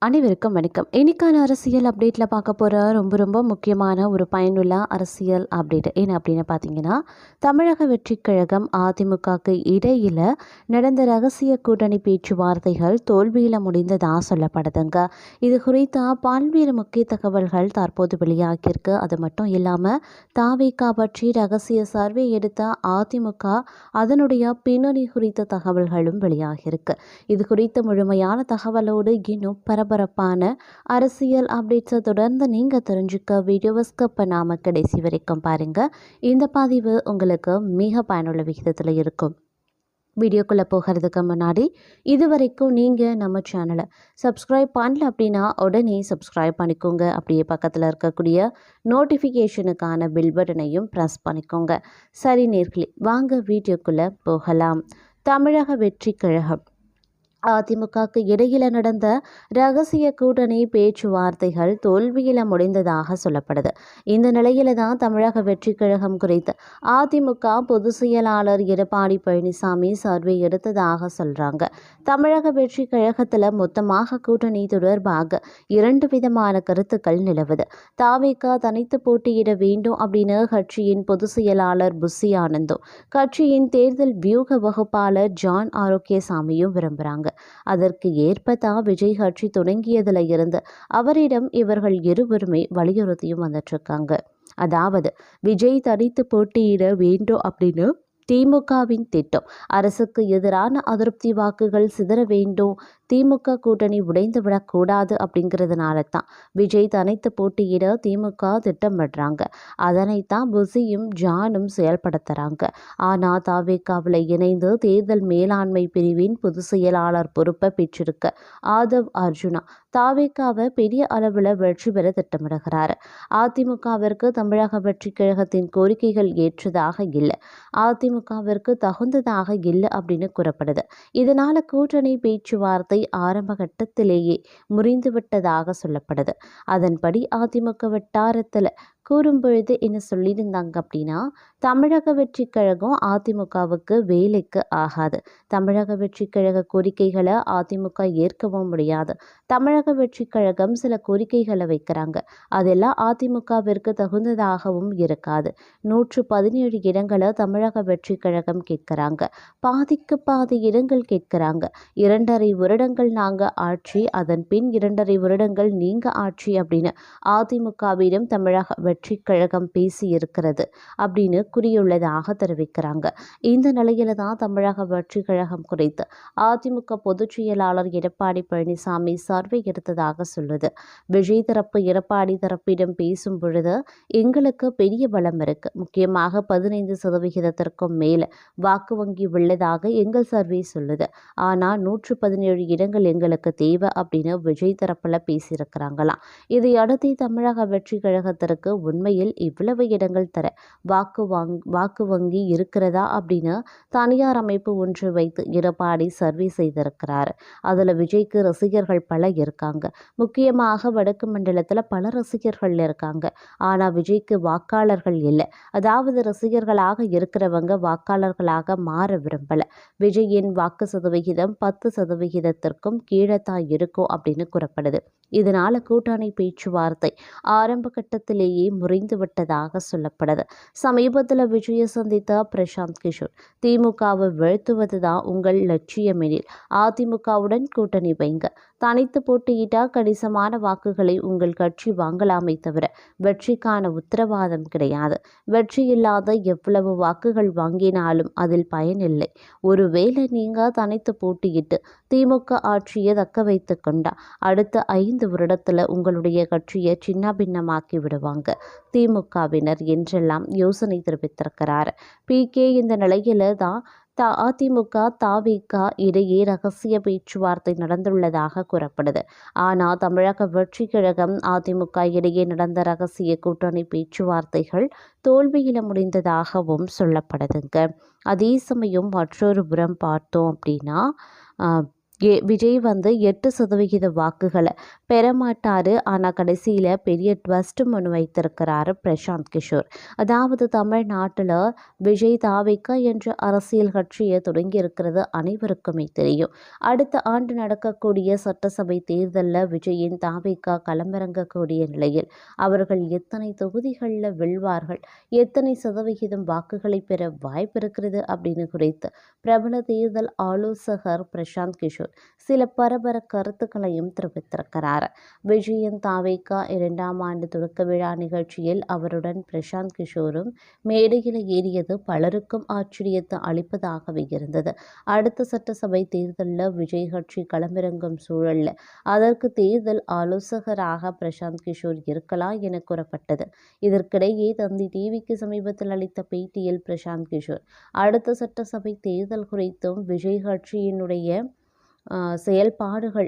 அனைவருக்கும் வணக்கம். இன்னைக்கான அரசியல் அப்டேட்டில் பார்க்க போகிற ரொம்ப முக்கியமான ஒரு பயனுள்ள அரசியல் அப்டேட் என்ன அப்படின்னு பார்த்தீங்கன்னா, தமிழக வெற்றிக் கழகம் அதிமுகவுக்கு இடையில் நடந்த ரகசிய கூட்டணி பேச்சுவார்த்தைகள் தோல்வியில் முடிந்ததாக சொல்லப்படுதுங்க. இது குறித்த பல்வேறு முக்கிய தகவல்கள் தற்போது வெளியாகியிருக்கு. அது மட்டும் இல்லாமல் தாவேகா பற்றி ரகசிய சர்வே எடுத்த அதிமுக அதனுடைய பின்னணி குறித்த தகவல்களும் வெளியாகியிருக்கு. இது குறித்த முழுமையான தகவலோடு இன்னும் பரபரப்பான அரசியல் அப்டேட்ஸை தொடர்ந்து நீங்கள் தெரிஞ்சுக்க வீடியோவை ஸ்கிப் பண்ணாமல் கடைசி வரைக்கும் பாருங்கள். இந்த பதிவு உங்களுக்கு மிக பயனுள்ள விகிதத்தில் இருக்கும். வீடியோக்குள்ளே போகிறதுக்கு முன்னாடி இது வரைக்கும் நீங்கள் நம்ம சேனலை சப்ஸ்கிரைப் பண்ணல அப்படின்னா உடனே சப்ஸ்கிரைப் பண்ணிக்கோங்க. அப்படியே பக்கத்தில் இருக்கக்கூடிய நோட்டிஃபிகேஷனுக்கான பில் பட்டனையும் ப்ரெஸ் பண்ணிக்கோங்க. சரி நேர்களே, வாங்க வீடியோக்குள்ளே போகலாம். தமிழக வெற்றி கழகம் அதிமுகவுக்கு இடையில் நடந்த ரகசிய கூட்டணி பேச்சுவார்த்தைகள் தோல்வியில் முடிந்ததாக சொல்லப்படுது. இந்த நிலையில தான் தமிழக வெற்றி கழகம் குறித்து அதிமுக பொதுச் செயலாளர் எடப்பாடி பழனிசாமி சர்வே எடுத்ததாக சொல்றாங்க. தமிழக வெற்றி கழகத்தில் மொத்தமாக கூட்டணி தொடர்பாக இரண்டு விதமான கருத்துக்கள் நிலவுது. தாவேகா தனித்து போட்டியிட வேண்டும் அப்படின்னு கட்சியின் பொதுச் செயலாளர் புஸ்ஸி ஆனந்தும் கட்சியின் தேர்தல் வியூக வகுப்பாளர் ஜான் ஆரோக்கியசாமியும் விரும்புகிறாங்க. அதற்கு ஏற்பதான் விஜய் கட்சி தொடங்கியதுல இருந்து அவரிடம் இவர்கள் இருவருமே வலியுறுத்தியும் வந்துட்டு இருக்காங்க. அதாவது விஜய் தனித்து போட்டியிட வேண்டும் அப்படின்னு திமுகவின் திட்டம். அரசுக்கு எதிரான அதிருப்தி வாக்குகள் சிதற வேண்டும், திமுக கூட்டணி உடைந்து விடக்கூடாது அப்படிங்கிறதுனால தான் விஜய் தனித்து போட்டியிட திமுக திட்டமிடுறாங்க. அதனைத்தான் புசியும் ஜானும் செயல்படுத்துறாங்க. ஆனால் தாவேகாவில் இணைந்து தேர்தல் மேலாண்மை பிரிவின் பொதுச் செயலாளர் பொறுப்பை பெற்றிருக்க ஆதவ் அர்ஜுனா தாவேகாவை பெரிய அளவில் வெற்றி பெற திட்டமிடுகிறார். அதிமுகவிற்கு தமிழக வெற்றி கழகத்தின் கோரிக்கைகள் ஏற்றதாக இல்லை, அதிமுகவிற்கு தகுந்ததாக இல்லை அப்படின்னு கூறப்படுது. இதனால கூட்டணி பேச்சுவார்த்தை ஆரம்ப கட்டத்திலேயே முறிந்துவிட்டதாக சொல்லப்படுது. அதன்படி அதிமுக வட்டாரத்தில் கூறும்பொழுது என்ன சொல்லியிருந்தாங்க அப்படின்னா, தமிழக வெற்றி கழகம் அதிமுகவுக்கு வேலைக்கு ஆகாது, தமிழக வெற்றி கழக கோரிக்கைகளை அதிமுக ஏற்கவும் முடியாது, தமிழக வெற்றி கழகம் சில கோரிக்கைகளை வைக்கிறாங்க, அதெல்லாம் அதிமுகவிற்கு தகுந்ததாகவும் இருக்காது. 117 இடங்களை தமிழக வெற்றி கழகம் கேட்கிறாங்க, பாதிக்கு பாதி இடங்கள் கேட்கிறாங்க, 2.5 வருடங்கள் நாங்கள் ஆட்சி, அதன் பின் 2.5 வருடங்கள் நீங்க ஆட்சி அப்படின்னு அதிமுகவிடம் தமிழக வெற்றி கழகம் பேசி இருக்கிறது அப்படின்னு கூறியுள்ளதாக தெரிவிக்கிறாங்க. இந்த நிலையில தான் தமிழக வெற்றி கழகம் குறித்து அதிமுக பொதுச் செயலாளர் எடப்பாடி பழனிசாமி சர்வே எடுத்ததாக சொல்லுது. விஜய் தரப்பு எடப்பாடி தரப்பிடம் பேசும் பொழுது எங்களுக்கு பெரிய பலம் இருக்கு, முக்கியமாக 15% மேல வாக்கு வங்கி உள்ளதாக எங்கள் சர்வே சொல்லுது, ஆனால் 117 இடங்கள் எங்களுக்கு தேவை அப்படின்னு விஜய் தரப்புல பேசியிருக்கிறாங்களாம். இதையடுத்து தமிழக வெற்றி கழகத்திற்கு உண்மையில் இவ்வளவு இடங்கள் தர வாக்கு வங்கி இருக்கிறதா அப்படின்னு தனியார் அமைப்பு ஒன்று வைத்து எடப்பாடி சர்வே செய்திருக்கிறார். அதுல விஜய்க்கு ரசிகர்கள் பல இருக்காங்க, முக்கியமாக வடக்கு மண்டலத்துல பல ரசிகர்கள் இருக்காங்க. ஆனா விஜய்க்கு வாக்காளர்கள் இல்லை, அதாவது ரசிகர்களாக இருக்கிறவங்க வாக்காளர்களாக மாற விரும்பல. விஜயின் வாக்கு சதவிகிதம் 10%க்கும் கீழே தான் இருக்கும் அப்படின்னு கூறப்படுது. இதனால கூட்டணி பேச்சுவார்த்தை ஆரம்ப கட்டத்திலேயே முறிந்து விட்டதாக சொல்லப்படுது. சமீபத்தில் விஜயை சந்தித்த பிரசாந்த் கிஷோர் திமுகவை வீழ்த்துவதுதான் உங்கள் லட்சியம் எனில் அதிமுகவுடன் கூட்டணி வைங்க, தனித்து போட்டியிட்டா கணிசமான வாக்குகளை உங்கள் கட்சி வாங்கலாமே தவிர வெற்றிக்கான உத்தரவாதம் கிடையாது, வெற்றி இல்லாத எவ்வளவு வாக்குகள் வாங்கினாலும் அதில் பயனில்லை, ஒருவேளை நீங்க தனித்து போட்டியிட்டு திமுக ஆட்சியை தக்க வைத்து கொண்டா அடுத்த 5 வருடத்துல உங்களுடைய கட்சியை சின்ன பின்னமாக்கி விடுவாங்க திமுகவினர் என்றெல்லாம் யோசனை தெரிவித்திருக்கிறார் PK. இந்த நிலையில தான் அதிமுக தாவேகா இடையே ரகசிய பேச்சுவார்த்தை நடந்துள்ளதாக கூறப்படுது. ஆனால் தமிழக வெற்றி கழகம் அதிமுக இடையே நடந்த ரகசிய கூட்டணி பேச்சுவார்த்தைகள் தோல்வியில் முடிந்ததாகவும் சொல்லப்படுதுங்க. அதே சமயம் மற்றொரு புறம் பார்த்தோம் அப்படின்னா விஜய் வந்து 8% வாக்குகளை பெறமாட்டாரு. ஆனால் கடைசியில் பெரிய ட்வஸ்ட் ஒன்று வைத்திருக்கிறாரு பிரசாந்த் கிஷோர். அதாவது தமிழ்நாட்டில் விஜய் தாவேக்கா என்ற அரசியல் கட்சியை தொடங்கி இருக்கிறது அனைவருக்குமே தெரியும். அடுத்த ஆண்டு நடக்கக்கூடிய சட்டசபை தேர்தலில் விஜயின் தாவேக்கா களமிறங்கக்கூடிய நிலையில் அவர்கள் எத்தனை தொகுதிகளில் வெல்வார்கள், எத்தனை சதவிகிதம் வாக்குகளை பெற வாய்ப்பு இருக்கிறது அப்படின்னு குறித்து பிரபல தேர்தல் ஆலோசகர் பிரசாந்த் கிஷோர் சில பரபர கருத்துக்களையும் தெரிவித்திருக்கிறார். விஜயின் தாவேக்கா 2ஆம் ஆண்டு தொடக்க விழா நிகழ்ச்சியில் அவருடன் பிரசாந்த் கிஷோரும் மேடையில் ஏறியது பலருக்கும் ஆச்சரியத்தை அளிப்பதாகவே இருந்தது. அடுத்த சட்டசபை தேர்தலில் விஜய் கட்சி களமிறங்கும் சூழலில் அதற்கு தேர்தல் ஆலோசகராக பிரசாந்த் கிஷோர் இருக்கலாம் என கூறப்பட்டது. இதற்கிடையே தந்தி டிவிக்கு சமீபத்தில் அளித்த பேட்டியில் பிரசாந்த் கிஷோர் அடுத்த சட்டசபை தேர்தல் குறித்தும் விஜய் கட்சியினுடைய செயல்பாடுகள்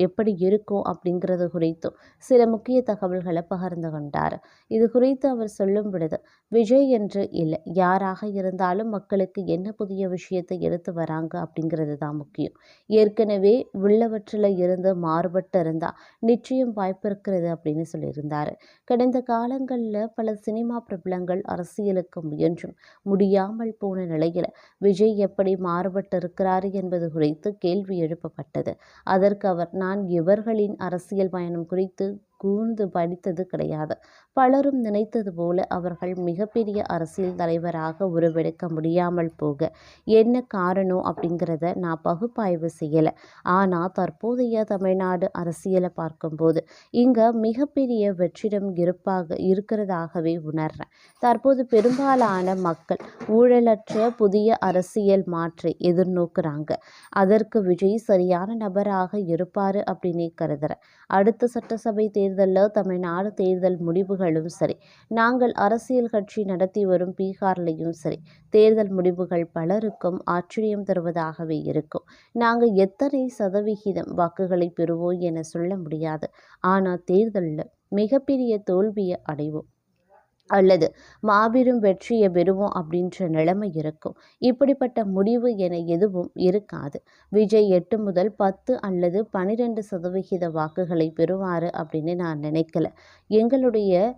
எப்படி இருக்கும் அப்படிங்கிறது குறித்தும் சில முக்கிய தகவல்களை பகிர்ந்து கொண்டார். இது குறித்து அவர் சொல்லும் பொழுது, விஜய் என்று இல்லை, யாராக இருந்தாலும் மக்களுக்கு என்ன புதிய விஷயத்தை எடுத்து வராங்க அப்படிங்கிறது தான் முக்கியம். ஏற்கனவே உள்ளவற்றில் இருந்து மாறுபட்டு இருந்தால் நிச்சயம் வாய்ப்பு இருக்கிறது அப்படின்னு சொல்லியிருந்தார். கடந்த காலங்களில் பல சினிமா பிரபலங்கள் அரசியலுக்கு முயன்றும் முடியாமல் போன நிலையில் விஜய் எப்படி மாறுபட்டு இருக்கிறார் என்பது குறித்து கேள்வி எழுப்பப்பட்டது. அதற்கு அவர், நான் இவர்களின் அரசியல் பயணம் குறித்து கூர்ந்து படித்தது கிடையாது. பலரும் நினைத்தது போல அவர்கள் மிகப்பெரிய அரசியல் தலைவராக உருவெடுக்க முடியாமல் போக என்ன காரணம் அப்படிங்கிறத நான் பகுப்பாய்வு செய்யலை. ஆனால் தற்போதைய தமிழ்நாடு அரசியலை பார்க்கும்போது இங்கே மிகப்பெரிய வெற்றிடம் இருக்கிறதாகவே உணர்றேன். தற்போது பெரும்பாலான மக்கள் ஊழலற்ற புதிய அரசியல் மாற்றை எதிர்நோக்குறாங்க. அதற்கு விஜய் சரியான நபராக இருப்பார் அப்படின்னு கருதுறேன். அடுத்த சட்டசபை தேர்தலில் தமிழ்நாடு தேர்தல் முடிவுகளும் சரி, நாங்கள் அரசியல் கட்சி நடத்தி வரும் பீகார்லையும் சரி, தேர்தல் முடிவுகள் பலருக்கும் ஆச்சரியம் தருவதாகவே இருக்கும். நாங்கள் எத்தனை சதவிகிதம் வாக்குகளை பெறுவோம் என சொல்ல முடியாது. ஆனால் தேர்தலில் மிகப்பெரிய தோல்வியை அடைவோம் அல்லது மாபெரும் வெற்றியை பெறுவோம் அப்படின்ற நிலைமை இருக்கும். இப்படிப்பட்ட முடிவு என எதுவும் இருக்காது. விஜய் 8 முதல் 10 அல்லது 12% வாக்குகளை பெறுவார் அப்படின்னு நான் நினைக்கல. எங்களுடைய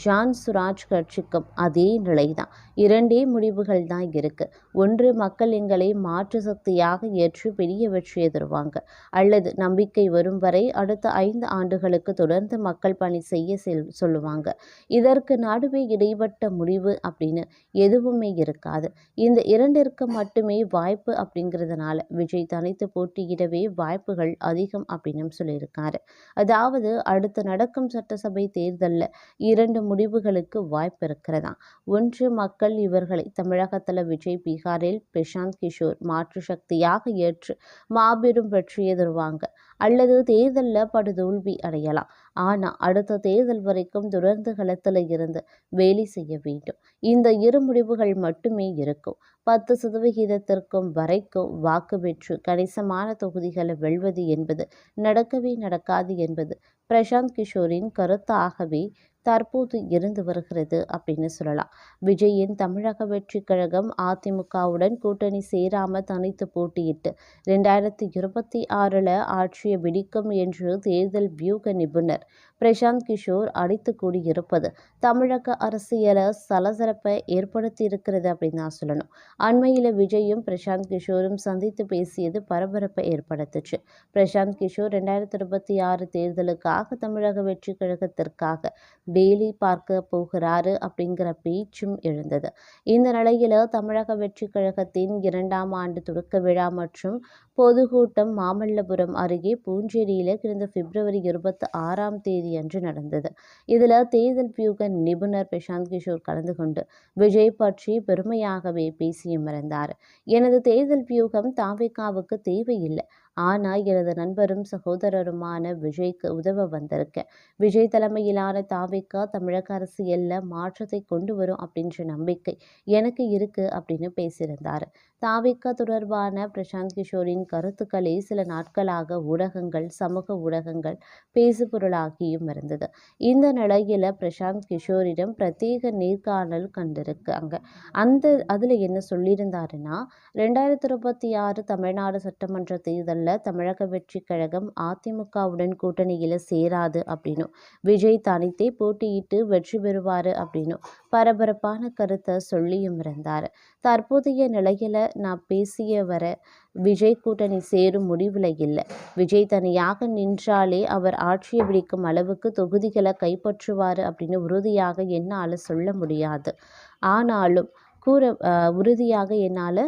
ஜான் சுராஜ் கட்சிக்கும் அதே நிலைதான். 2 முடிவுகள் தான் இருக்கு. ஒன்று, மக்கள் எங்களை மாற்று சக்தியாக ஏற்று பெரிய வெற்றியை தருவாங்க, அல்லது நம்பிக்கை வரும் வரை அடுத்த 5 ஆண்டுகளுக்கு தொடர்ந்து மக்கள் பணி செய்ய சொல்லுவாங்க. இதற்கு நடுவே இடைப்பட்ட முடிவு அப்படின்னு எதுவுமே இருக்காது. இந்த 2ற்கு மட்டுமே வாய்ப்பு அப்படிங்கிறதுனால விஜய் தனித்து போட்டியிடவே வாய்ப்புகள் அதிகம் அப்படின்னு சொல்லியிருக்காரு. அதாவது அடுத்து நடக்கும் சட்டசபை தேர்தலில் 2 முடிவுகளுக்கு வாய்ப்பு இருக்கிறதா. ஒன்று, மக்கள் இவர்களை தமிழகத்தில் விஜய், பீகாரில் பிரசாந்த் கிஷோர் மாற்று சக்தியாக ஏற்று மாபெரும் வெற்றியை தருவாங்க, அல்லது தேர்தலில் படுதோல்வி அடையலாம். ஆனால் அடுத்த தேர்தல் வரைக்கும் தொடர்ந்து களத்தில் இருந்து வேலை செய்ய வேண்டும். இந்த 2 முடிவுகள் மட்டுமே இருக்கும். 10% வரைக்கும் வாக்கு பெற்று கணிசமான தொகுதிகளை வெல்வது என்பது நடக்கவே நடக்காது என்பது பிரசாந்த் கிஷோரின் கருத்தாகவே தற்போது இருந்து வருகிறது அப்படின்னு சொல்லலாம். விஜயின் தமிழக வெற்றி கழகம் அதிமுகவுடன் கூட்டணி சேராம தனித்து போட்டியிட்டு 2026 ஆட்சியை பிடிக்கும் என்று தேர்தல் வியூக நிபுணர் பிரசாந்த் கிஷோர் அடித்து கூடியிருப்பது தமிழக அரசியலை சலசலப்பை ஏற்படுத்தி இருக்கிறது அப்படின்னு தான் சொல்லணும். அண்மையில் விஜயும் பிரசாந்த் கிஷோரும் சந்தித்து பேசியது பரபரப்பை ஏற்படுத்துச்சு. பிரசாந்த் கிஷோர் 2026 தேர்தலுக்காக தமிழக வெற்றி கழகத்திற்காக வேலை பார்க்க போகிறாரு அப்படிங்கிற பேச்சும் எழுந்தது. இந்த நிலையில தமிழக வெற்றி கழகத்தின் 2ஆம் ஆண்டு தொடக்க விழா மற்றும் பொதுக்கூட்டம் மாமல்லபுரம் அருகே பூஞ்சேரியில் கடந்த பிப்ரவரி 26ஆம் தேதி அன்று நடந்தது. இதில் தேர்தல் வியூக நிபுணர் பிரசாந்த் கிஷோர் கலந்து கொண்டு விஜய் பற்றி பெருமையாகவே பேசியும் இருந்தார். எனது தேர்தல் வியூகம் தாவேகாவுக்கு தேவையில்லை, ஆனால் எனது நண்பரும் சகோதரருமான விஜய்க்கு உதவ வந்திருக்கேன். விஜய் தலைமையிலான தாவேகா தமிழக அரசியலில் மாற்றத்தை கொண்டு வரும் அப்படின்ற நம்பிக்கை எனக்கு இருக்கு அப்படின்னு பேசியிருந்தார். தாவேகா தொடர்பான பிரசாந்த் கிஷோரின் கருத்துக்களே சில நாட்களாக ஊடகங்கள், சமூக ஊடகங்கள் பேசுபொருளாகியும் இருந்தது. இந்த நிலையில பிரசாந்த் கிஷோரிடம் பிரத்யேக நேர்காணல் கண்டிருக்காங்க. அதில் என்ன சொல்லியிருந்தாருன்னா, 2026 தமிழ்நாடு சட்டமன்ற தேர்தலில் நாட்களில் தமிழக வெற்றி கழகம் அதிமுகவுடன் கூட்டணியில் சேராது அப்படின்னும் விஜய் தனித்தே போட்டியிட்டு வெற்றி பெறுவார் அப்படின்னும் பரபரப்பான கருத்தை சொல்லியும் இருந்தார். தற்போதைய நிலையில் நான் பேசிய வர விஜய் கூட்டணி சேரும் முடிவில் இல்லை. விஜய் தனியாக நின்றாலே அவர் ஆட்சியை பிடிக்கும் அளவுக்கு தொகுதிகளை கைப்பற்றுவார் அப்படின்னு உறுதியாக என்னால் சொல்ல முடியாது. ஆனாலும் உறுதியாக என்னால்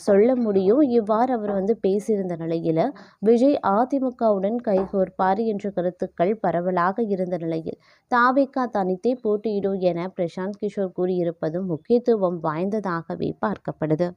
சொல்ல முடியும். இவ்வாறு அவர் பேசியிருந்த நிலையில் விஜய் அதிமுகவுடன் கைகோர்ப்பார் என்ற கருத்துக்கள் பரவலாக இருந்த நிலையில் தாவேகா தனித்தே போட்டியிடும் என பிரசாந்த் கிஷோர் கூறியிருப்பதும் முக்கியத்துவம் வாய்ந்ததாகவே பார்க்கப்படுது.